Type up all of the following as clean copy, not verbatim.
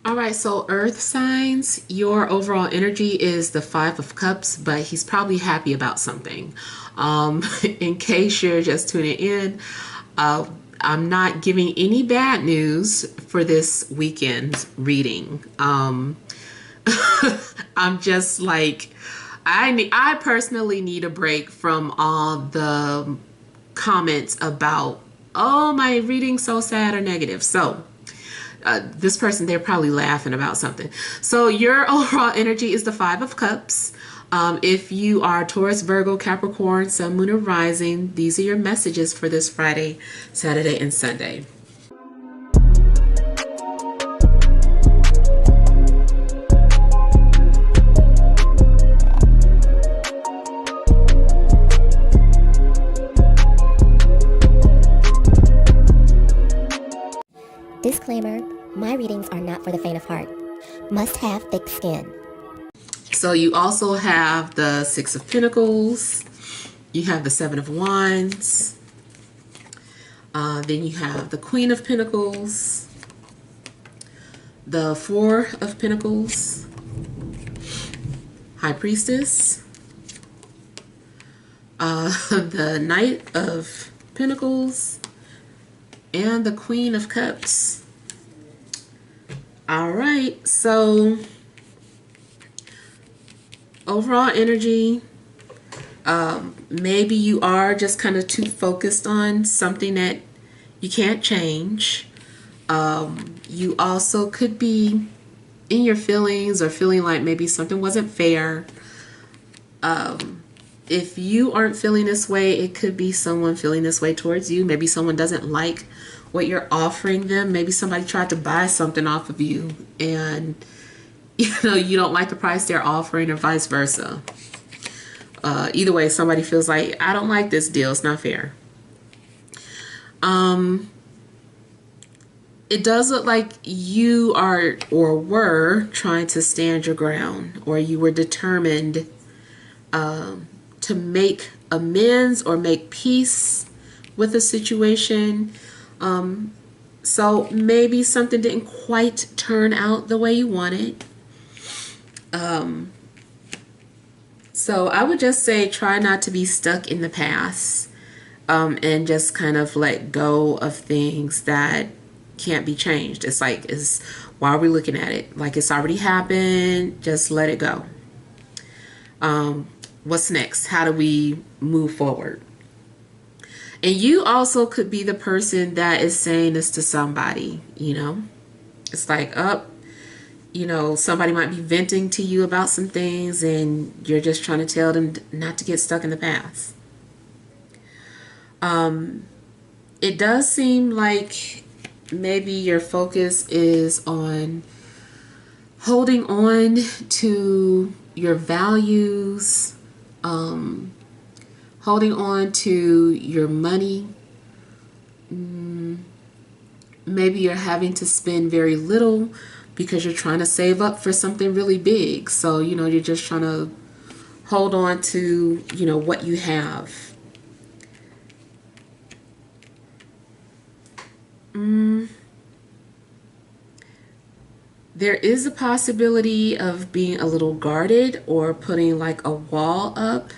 All right, so Earth signs, your overall energy is the Five of Cups, but he's probably happy about something. In case you're just tuning in, uh, I'm not giving any bad news for this weekend reading. I'm just like, I personally need a break from all the comments about, oh, my reading's so sad or negative. So this person, they're probably laughing about something. So your overall energy is the Five of Cups. If you are Taurus, Virgo, Capricorn, Sun, Moon, or Rising, these are your messages for this Friday, Saturday, and Sunday. Disclaimer, my readings are not for the faint of heart. Must have thick skin. So you also have the Six of Pentacles. You have the Seven of Wands. Then you have the Queen of Pentacles. The Four of Pentacles. High Priestess. The Knight of Pentacles. And the Queen of Cups. All right, so overall energy, maybe you are just kind of too focused on something that you can't change. You also could be in your feelings or feeling like maybe something wasn't fair. If you aren't feeling this way, it could be someone feeling this way towards you. Maybe someone doesn't like what you're offering them. Maybe somebody tried to buy something off of you and you don't like the price they're offering, or vice versa. Either way, somebody feels like, I don't like this deal, it's not fair. It does look like you are or were trying to stand your ground, or you were determined to make amends or make peace with a situation. So maybe something didn't quite turn out the way you wanted. So I would just say try not to be stuck in the past, and just kind of let go of things that can't be changed. It's like, why are we looking at it? Like it's already happened. Just let it go. What's next? How do we move forward? And you also could be the person that is saying this to somebody, It's like, somebody might be venting to you about some things and you're just trying to tell them not to get stuck in the past. It does seem like maybe your focus is on holding on to your values, holding on to your money. Maybe you're having to spend very little because you're trying to save up for something really big. So, you're just trying to hold on to, what you have. There is a possibility of being a little guarded or putting like a wall up.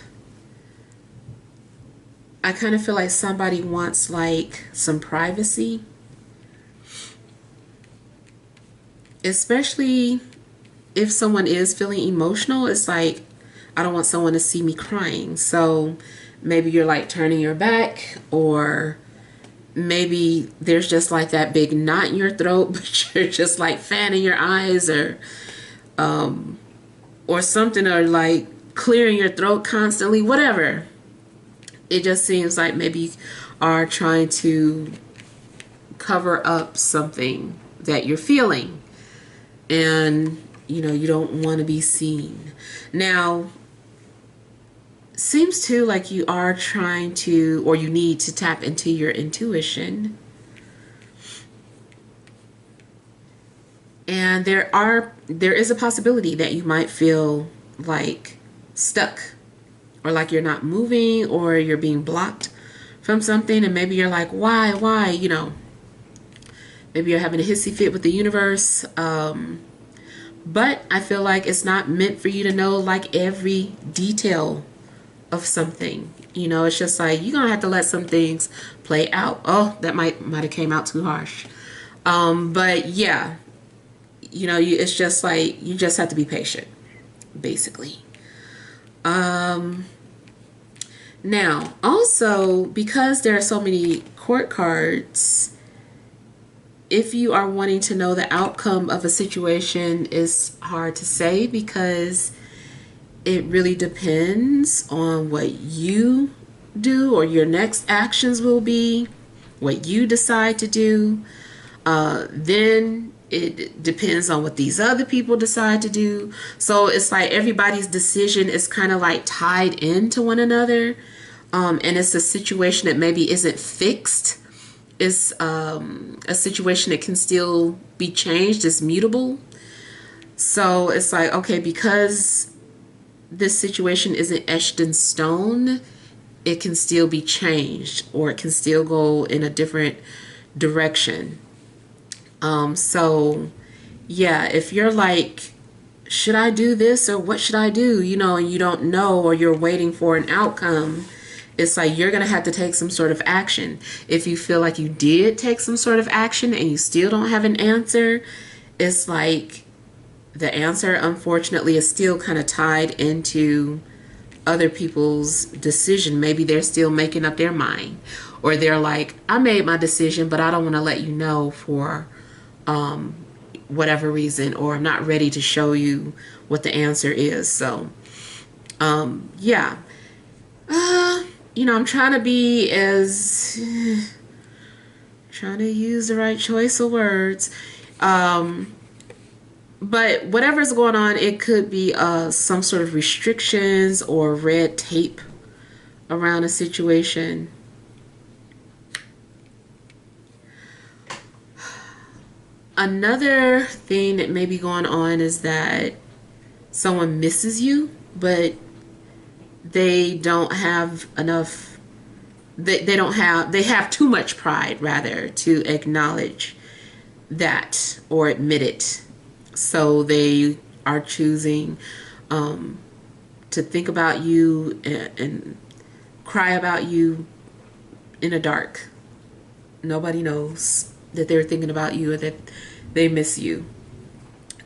I kind of feel like somebody wants like some privacy. Especially if someone is feeling emotional, it's like, I don't want someone to see me crying. So maybe you're like turning your back, or maybe there's just like that big knot in your throat, but you're just like fanning your eyes or something, or like clearing your throat constantly, whatever. It just seems like maybe you are trying to cover up something that you're feeling. And, you don't want to be seen. Now, seems too like you are trying to, or you need to tap into your intuition. And there is a possibility that you might feel like stuck, or like you're not moving, or you're being blocked from something. And maybe you're like, why, Maybe you're having a hissy fit with the universe. But I feel like it's not meant for you to know like every detail of something. You know, it's just like you're gonna have to let some things play out. Oh, that might have came out too harsh. But yeah, you know, it's just like you just have to be patient, basically. Now, also because there are so many court cards, if you are wanting to know the outcome of a situation, is hard to say because it really depends on what you do or your next actions will be, what you decide to do. Then it depends on what these other people decide to do. So it's like everybody's decision is kind of like tied into one another. And it's a situation that maybe isn't fixed. It's a situation that can still be changed. It's mutable. So it's like, okay, because this situation isn't etched in stone, it can still be changed or it can still go in a different direction. So yeah, if you're like, should I do this or what should I do? You know, and you don't know, or you're waiting for an outcome, it's like you're going to have to take some sort of action. If you feel like you did take some sort of action and you still don't have an answer, it's like the answer, unfortunately, is still kind of tied into other people's decision. Maybe they're still making up their mind, or they're like, I made my decision, but I don't want to let you know for whatever reason, or I'm not ready to show you what the answer is. So, yeah. You know, I'm trying to be as, trying to use the right choice of words. But whatever's going on, it could be some sort of restrictions or red tape around a situation. Another thing that may be going on is that someone misses you, but they don't have enough, they have too much pride, rather, to acknowledge that or admit it. So they are choosing to think about you and cry about you in the dark. Nobody knows that they're thinking about you or that they miss you.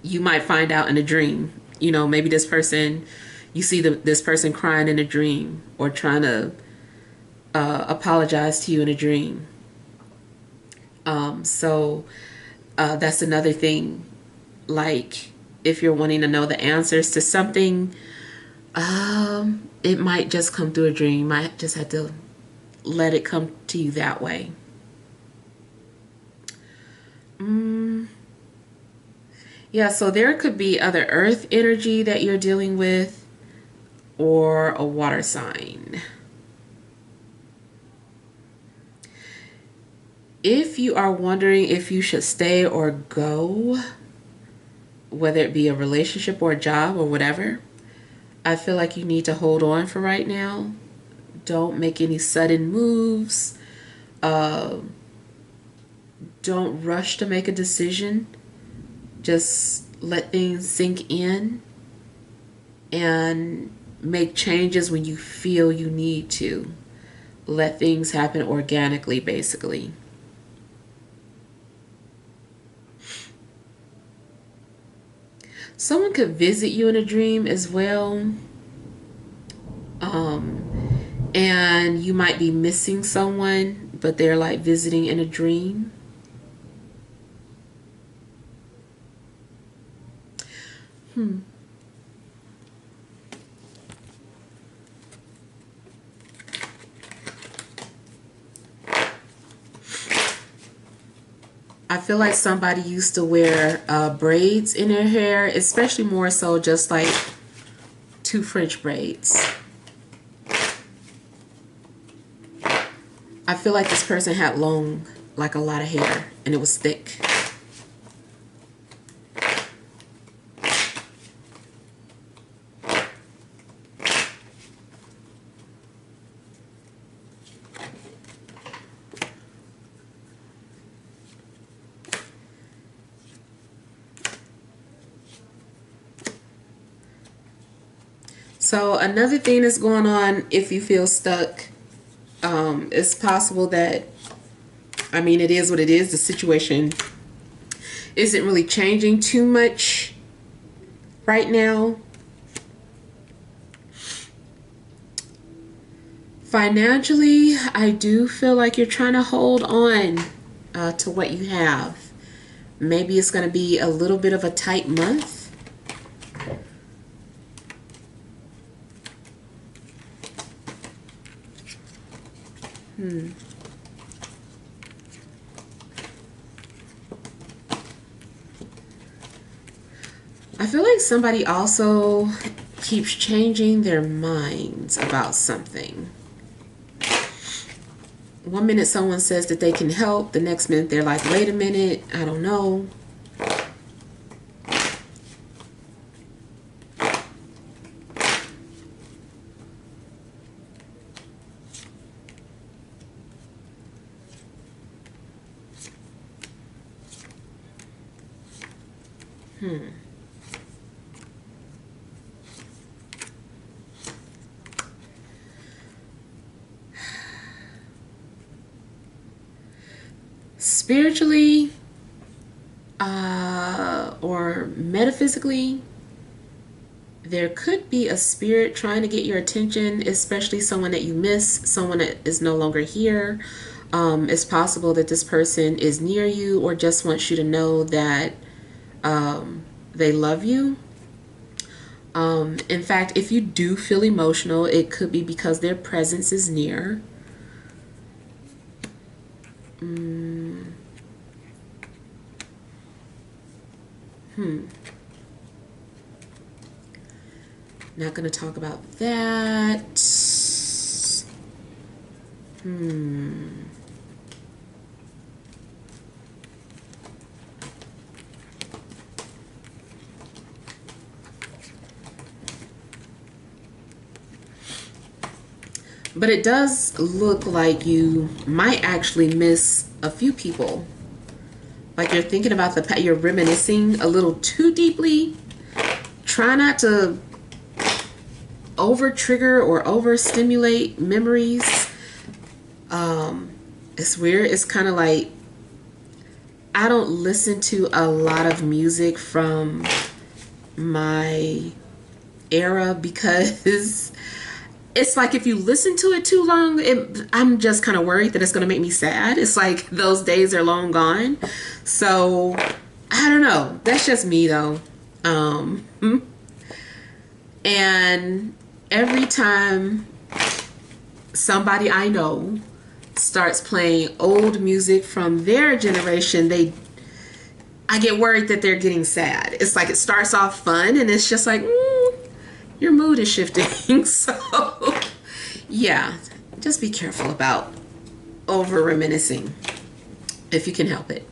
You might find out in a dream. You know, maybe this person, you see this person crying in a dream or trying to apologize to you in a dream. So that's another thing. Like, if you're wanting to know the answers to something, it might just come through a dream. You might just have to let it come to you that way. Yeah, so there could be other earth energy that you're dealing with, or a water sign. If you are wondering if you should stay or go, whether it be a relationship or a job or whatever, I feel like you need to hold on for right now. Don't make any sudden moves. Don't rush to make a decision. Just let things sink in and make changes when you feel you need to. Let things happen organically, basically. Someone could visit you in a dream as well. And you might be missing someone, but they're like visiting in a dream. I feel like somebody used to wear braids in their hair, especially more so just like 2 French braids. I feel like this person had long, like a lot of hair, and it was thick. So another thing that's going on, if you feel stuck, it's possible that, I mean, it is what it is. The situation isn't really changing too much right now. Financially, I do feel like you're trying to hold on to what you have. Maybe it's going to be a little bit of a tight month. I feel like somebody also keeps changing their minds about something. One minute someone says that they can help, the next minute they're like, wait a minute, I don't know. Spiritually or metaphysically, there could be a spirit trying to get your attention, especially someone that you miss, someone that is no longer here. It's possible that this person is near you or just wants you to know that they love you. In fact, if you do feel emotional, it could be because their presence is near. Not going to talk about that. But it does look like you might actually miss a few people. Like you're thinking about the past, you're reminiscing a little too deeply. Try not to over trigger or over stimulate memories. It's weird. It's kind of like, I don't listen to a lot of music from my era because it's like if you listen to it too long, I'm just kind of worried that it's going to make me sad. It's like those days are long gone. So I don't know. That's just me though. And every time somebody I know starts playing old music from their generation, I get worried that they're getting sad. It's like it starts off fun and it's just like, your mood is shifting. So yeah, just be careful about over reminiscing if you can help it.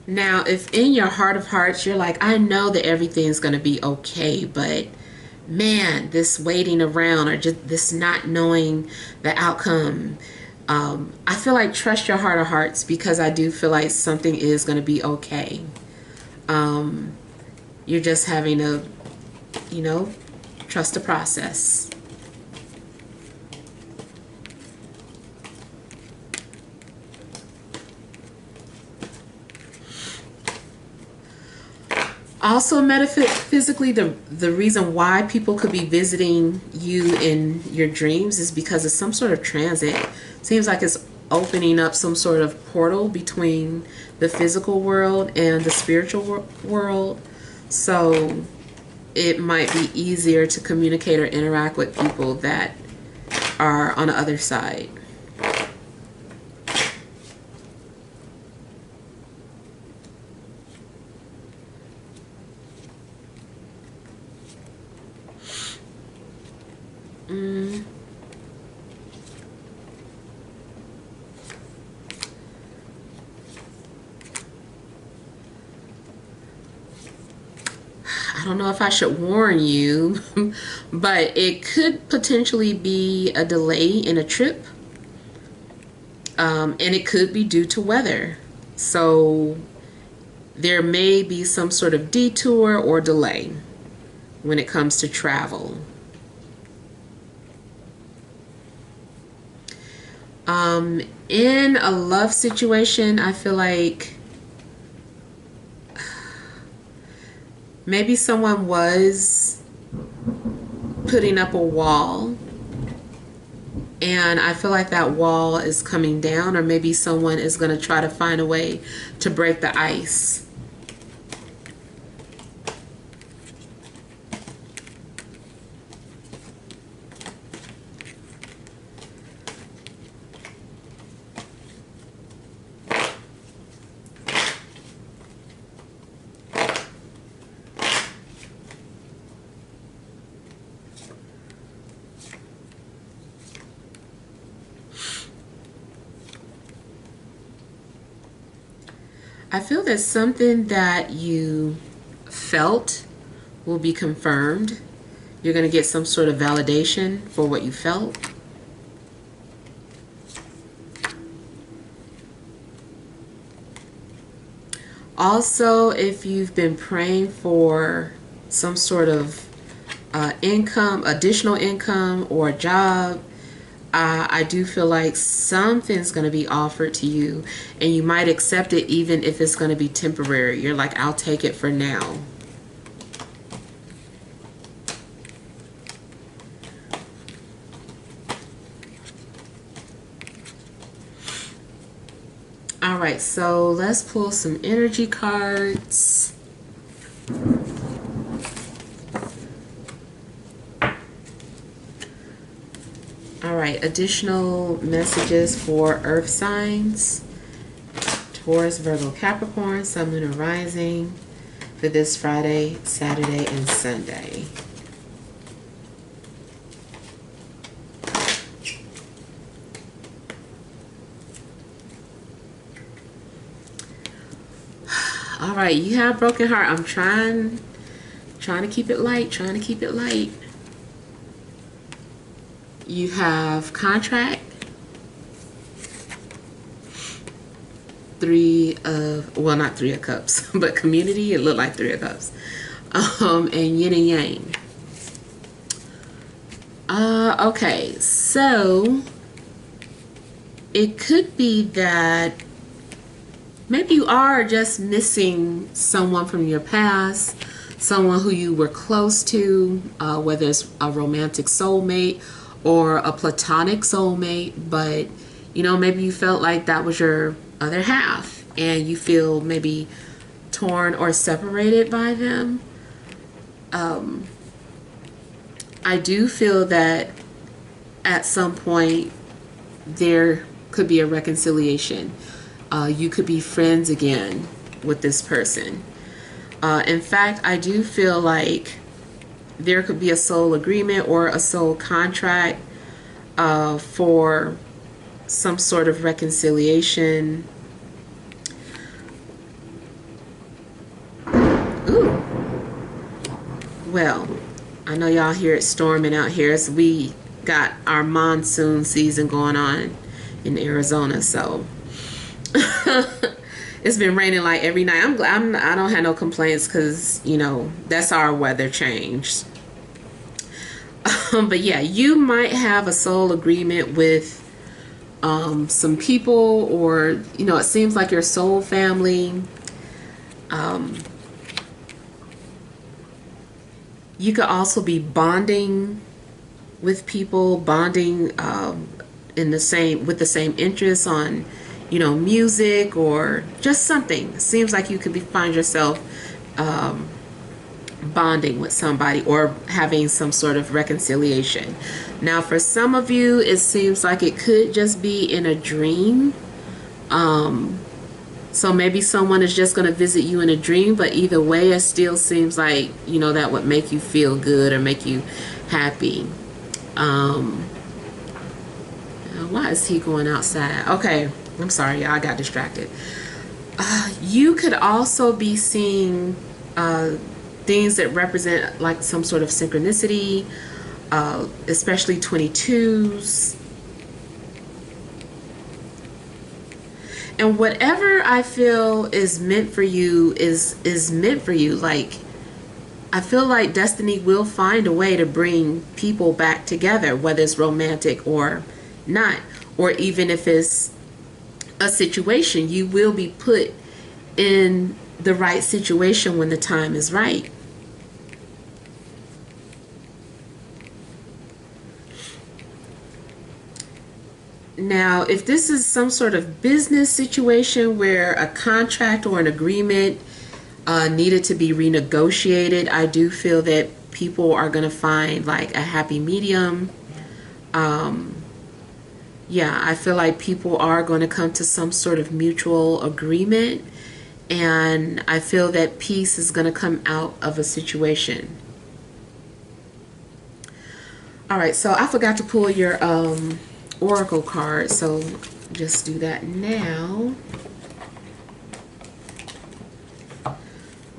Now, if in your heart of hearts, you're like, I know that everything's going to be okay, but man, this waiting around or just this not knowing the outcome, I feel like trust your heart of hearts because I do feel like something is going to be okay. You're just having to, trust the process. Also, metaphysically, the reason why people could be visiting you in your dreams is because of some sort of transit. Seems like it's opening up some sort of portal between the physical world and the spiritual world. So it might be easier to communicate or interact with people that are on the other side. I don't know if I should warn you, but it could potentially be a delay in a trip. And it could be due to weather. So there may be some sort of detour or delay when it comes to travel. In a love situation, I feel like maybe someone was putting up a wall, and I feel like that wall is coming down, or maybe someone is going to try to find a way to break the ice. I feel that something that you felt will be confirmed. You're going to get some sort of validation for what you felt. Also, if you've been praying for some sort of income, additional income, or a job, I do feel like something's going to be offered to you, and you might accept it even if it's going to be temporary. You're like, I'll take it for now. All right, so let's pull some energy cards. All right, additional messages for earth signs: Taurus, Virgo, Capricorn, Sun, Moon, and Rising for this Friday, Saturday, and Sunday. All right, you have broken heart. I'm trying to keep it light, trying to keep it light. You have contract, not 3 of cups, but community. It looked like 3 of cups. And yin and yang. Okay, so it could be that maybe you are just missing someone from your past, someone who you were close to, whether it's a romantic soulmate or a platonic soulmate, but you know, maybe you felt like that was your other half and you feel maybe torn or separated by them. I do feel that at some point there could be a reconciliation. You could be friends again with this person. In fact, I do feel like there could be a soul agreement or a soul contract for some sort of reconciliation. Ooh. Well, I know y'all hear it storming out here as we got our monsoon season going on in Arizona, so it's been raining like every night. I'm glad I don't have no complaints, because you know that's our weather changed. But yeah, you might have a soul agreement with some people, or you know, it seems like your soul family. You could also be bonding with people, bonding with the same interests on, you know, music or just something. It seems like you could find yourself bonding with somebody or having some sort of reconciliation. Now, for some of you, it seems like it could just be in a dream. So maybe someone is just going to visit you in a dream, but either way, it still seems like, you know, that would make you feel good or make you happy. Why is he going outside? Okay, I'm sorry, y'all, I got distracted. You could also be seeing things that represent like some sort of synchronicity, especially 22s. And whatever I feel is meant for you is meant for you. Like, I feel like destiny will find a way to bring people back together, whether it's romantic or not, or even if it's a situation, you will be put in the right situation when the time is right. Now, if this is some sort of business situation where a contract or an agreement needed to be renegotiated, I do feel that people are going to find like a happy medium. Yeah, I feel like people are going to come to some sort of mutual agreement, and I feel that peace is going to come out of a situation. All right, so I forgot to pull your oracle card, so just do that now.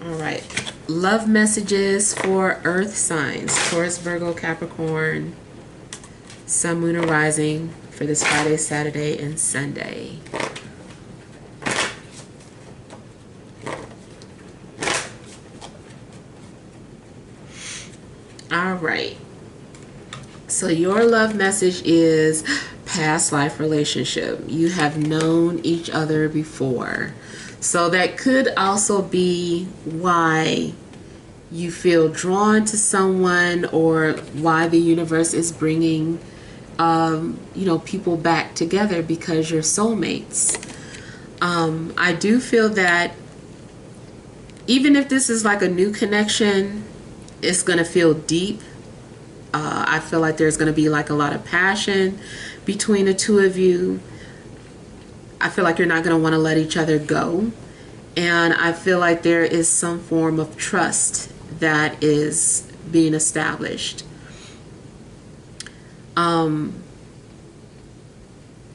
All right, love messages for earth signs: Taurus, Virgo, Capricorn, Sun, Moon, and Rising for this Friday, Saturday, and Sunday. All right. So your love message is past life relationship. You have known each other before. So that could also be why you feel drawn to someone, or why the universe is bringing people back together, because you're soulmates. I do feel that even if this is like a new connection, it's going to feel deep. I feel like there's going to be like a lot of passion between the two of you. I feel like you're not going to want to let each other go. And I feel like there is some form of trust that is being established. Man,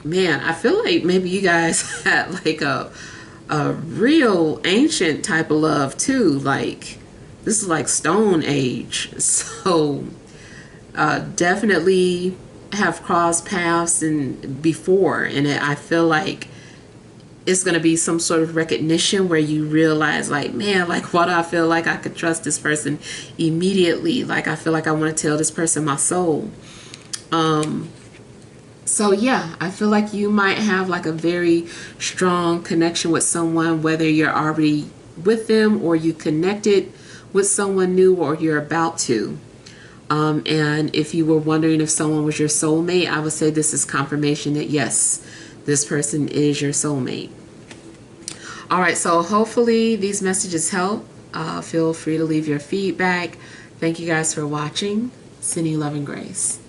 I feel like maybe you guys had like a real ancient type of love too. Like, this is like Stone Age. So definitely have crossed paths and before, and I feel like it's going to be some sort of recognition where you realize, like, man, like, what do I feel like I could trust this person immediately? Like, I feel like I want to tell this person my soul. So yeah, I feel like you might have like a very strong connection with someone, whether you're already with them or you connected with someone new or you're about to. And if you were wondering if someone was your soulmate, I would say this is confirmation that yes, this person is your soulmate. All right, so hopefully these messages help. Feel free to leave your feedback. Thank you guys for watching. Sending love and grace.